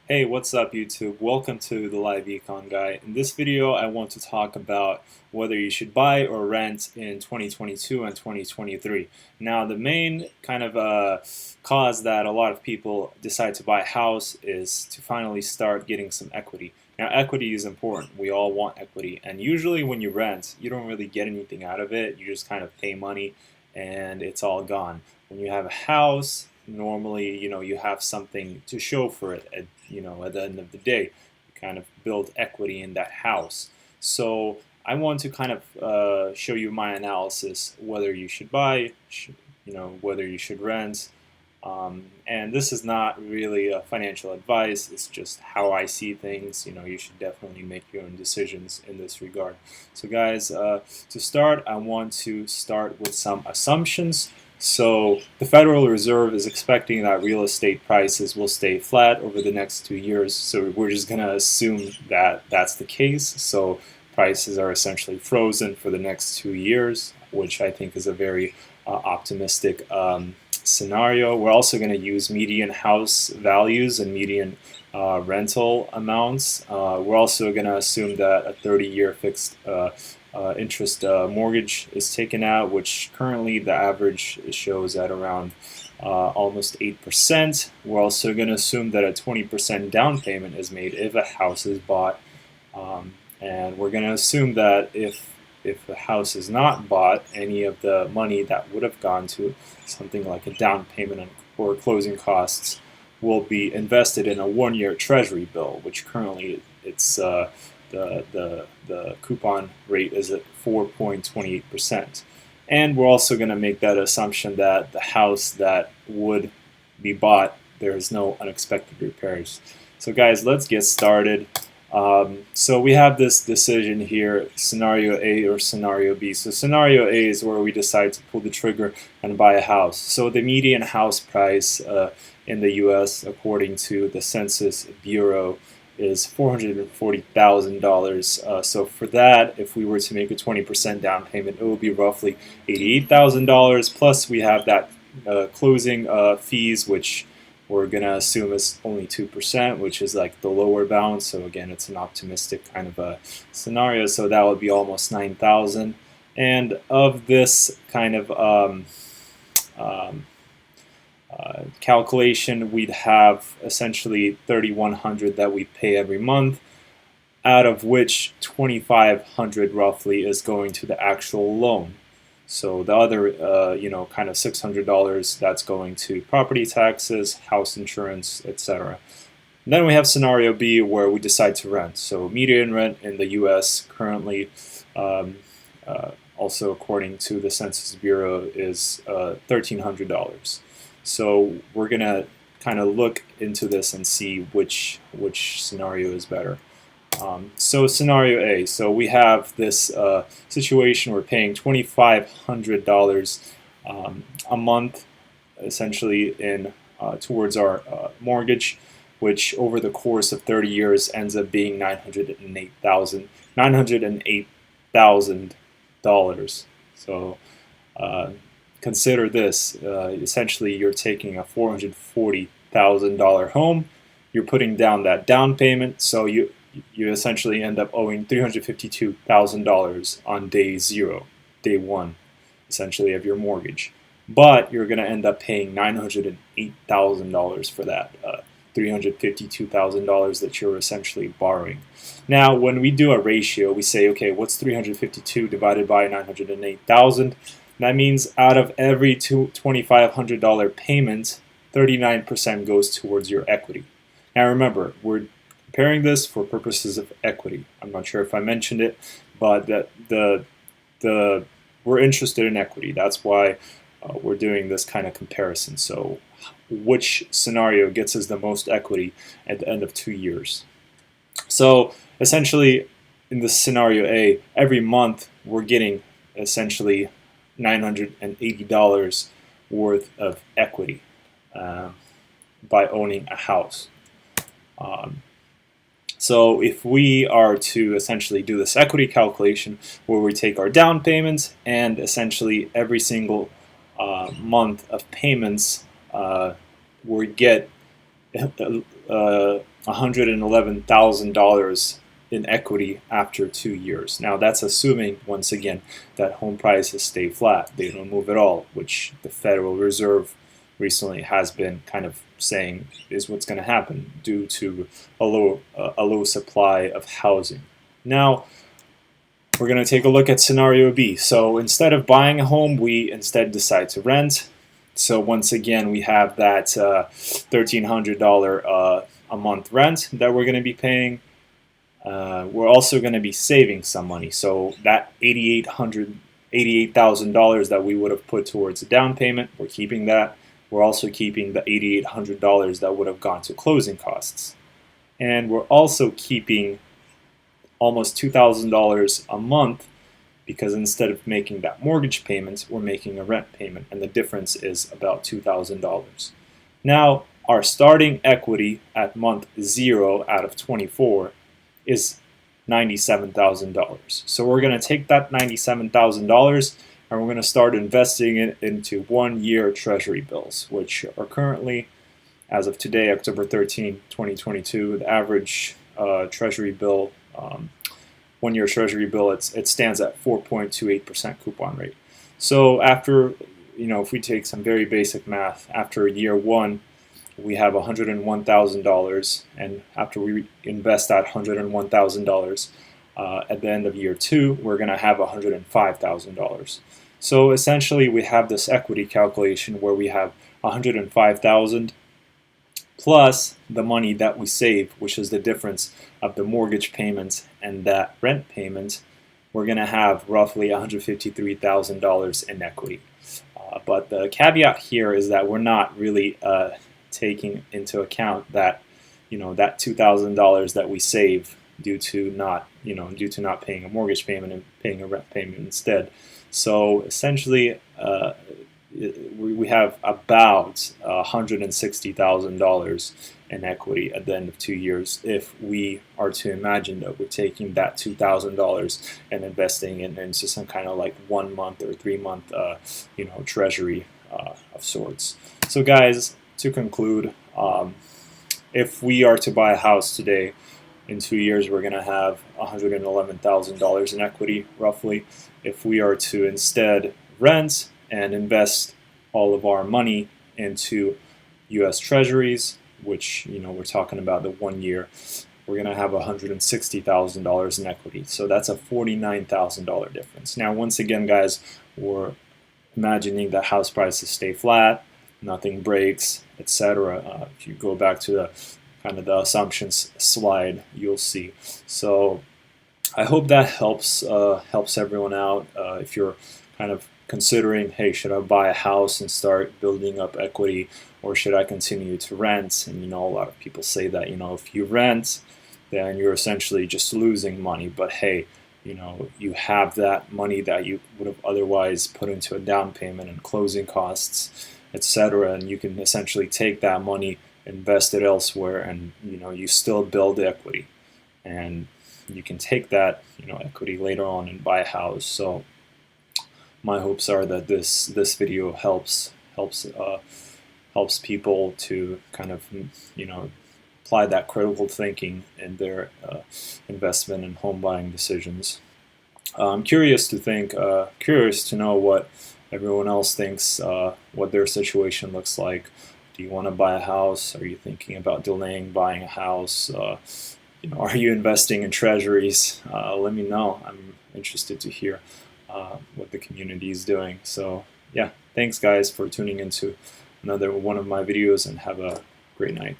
Hey, what's up YouTube? Welcome to the Live Econ Guy. In this video, I want to talk about whether you should buy or rent in 2022 and 2023. Now, the main kind of cause that a lot of people decide to buy a house is to finally start getting some equity. Now, equity is important. We all want equity. And usually when you rent, you don't really get anything out of it. You just kind of pay money and it's all gone. When you have a house, normally you have something to show for it at the end of the day. You kind of build equity in that house. So I want to kind of show you my analysis whether you should buy, whether you should rent. And this is not really a financial advice. It's just how I see things. You should definitely make your own decisions in this regard. So guys, to start, I want to start with some assumptions. So the Federal Reserve is expecting that real estate prices will stay flat over the next 2 years. So we're just going to assume that that's the case. So prices are essentially frozen for the next 2 years, which I think is a very optimistic scenario. We're also going to use median house values and median rental amounts. We're also going to assume that a 30-year fixed interest mortgage is taken out, which currently the average shows at around almost 8%. We're also going to assume that a 20% down payment is made if a house is bought. And we're going to assume that if the house is not bought, any of the money that would have gone to something like a down payment or closing costs will be invested in a one-year treasury bill, which currently it's the coupon rate is at 4.28%. And we're also going to make that assumption that the house that would be bought, there's no unexpected repairs. So guys, let's get started. So we have this decision here, scenario A or scenario B. So scenario A is where we decide to pull the trigger and buy a house. So the median house price in the US, according to the Census Bureau, is $440,000. So for that, if we were to make a 20% down payment, it would be roughly $88,000. Plus we have that closing fees, which we're going to assume is only 2%, which is like the lower bound. So again, it's an optimistic kind of a scenario. So that would be almost 9,000. And of this kind of calculation, we'd have essentially 3,100 that we pay every month, out of which 2,500 roughly is going to the actual loan. So the other, kind of $600 that's going to property taxes, house insurance, etc. Then we have scenario B where we decide to rent. So median rent in the U.S. currently, also according to the Census Bureau, is $1,300. So we're gonna kind of look into this and see which scenario is better. So scenario A, so we have this situation, we're paying $2,500 a month essentially in towards our mortgage, which over the course of 30 years ends up being $908,000. So consider this, essentially you're taking a $440,000 home, you're putting down that down payment, so you essentially end up owing $352,000 on day zero, day one, essentially, of your mortgage. But you're going to end up paying $908,000 for that $352,000 that you're essentially borrowing. Now, when we do a ratio, we say, okay, what's 352 divided by 908,000? That means out of every $2,500 payment, 39% goes towards your equity. Now remember, we're comparing this for purposes of equity. I'm not sure if I mentioned it, but we're interested in equity. That's why we're doing this kind of comparison. So which scenario gets us the most equity at the end of 2 years? So essentially, in this scenario A, every month we're getting essentially $980 worth of equity by owning a house. So if we are to essentially do this equity calculation where we take our down payments and essentially every single month of payments, we get $111,000 in equity after 2 years. Now that's assuming, once again, that home prices stay flat. They don't move at all, which the Federal Reserve recently has been kind of saying is what's going to happen due to a low supply of housing. Now we're going to take a look at scenario B. So instead of buying a home, we instead decide to rent. So once again, we have that $1,300 a month rent that we're going to be paying. We're also going to be saving some money. So that $88,000 that we would have put towards a down payment, we're keeping that. We're also keeping the $8,800 that would have gone to closing costs. And we're also keeping almost $2,000 a month because instead of making that mortgage payment, we're making a rent payment, and the difference is about $2,000. Now, our starting equity at month 0 out of 24 is $97,000. So we're going to take that $97,000 and we're going to start investing it into 1-year treasury bills, which are currently, as of today, October 13, 2022, the average treasury bill, 1-year treasury bill, it stands at 4.28% coupon rate. So after, if we take some very basic math, after year 1, we have $101,000, and after we invest that $101,000, at the end of year 2, we're going to have $105,000. So essentially, we have this equity calculation where we have $105,000 plus the money that we save, which is the difference of the mortgage payment and that rent payment. We're going to have roughly $153,000 in equity. But the caveat here is that we're not really taking into account that that $2,000 that we save due to not paying a mortgage payment and paying a rent payment instead. So essentially, we have about $160,000 in equity at the end of 2 years if we are to imagine that we're taking that $2,000 and investing it into some kind of like 1 month or 3 month treasury of sorts. So guys, to conclude, if we are to buy a house today, in 2 years we're going to have $111,000 in equity roughly. If we are to instead rent and invest all of our money into U.S. Treasuries, which we're talking about the 1 year, we're going to have $160,000 in equity. So that's a $49,000 difference. Now, once again, guys, we're imagining that house prices stay flat, nothing breaks, etc. If you go back to the kind of the assumptions slide, you'll see. So I hope that helps everyone out. If you're kind of considering, hey, should I buy a house and start building up equity, or should I continue to rent? And a lot of people say that if you rent, then you're essentially just losing money. But hey, you have that money that you would have otherwise put into a down payment and closing costs, etc. And you can essentially take that money, invest it elsewhere, and you still build equity, and you can take that equity later on and buy a house. So my hopes are that this video helps people to kind of apply that critical thinking in their investment and home buying decisions. I'm curious to know what everyone else thinks, what their situation looks like. Do you want to buy a house? Are you thinking about delaying buying a house? Are you investing in treasuries? Let me know. I'm interested to hear what the community is doing. So yeah, thanks guys for tuning into another one of my videos, and have a great night.